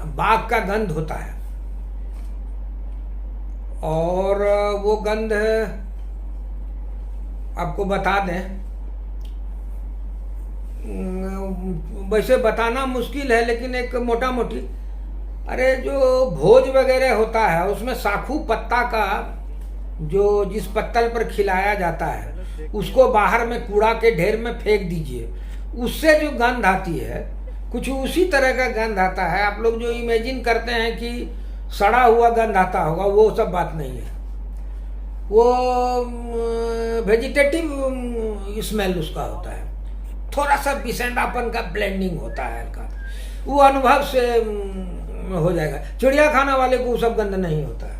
बाग का गंध होता है, और वो गंध आपको बता दें, वैसे बताना मुश्किल है लेकिन एक मोटा मोटी, अरे जो भोज वगैरह होता है उसमें साखू पत्ता का जो जिस पत्तल पर खिलाया जाता है उसको बाहर में कूड़ा के ढेर में फेंक दीजिए, उससे जो गंध आती है कुछ उसी तरह का गंध आता है। आप लोग जो इमेजिन करते हैं कि सड़ा हुआ गंध आता होगा, वो सब बात नहीं है, वो वेजिटेटिव स्मेल उसका होता है, थोड़ा सा बिसेंडापन का ब्लेंडिंग होता है हल्का, वो अनुभव से हो जाएगा। चिड़िया खाना वाले को वो सब गंध नहीं होता है।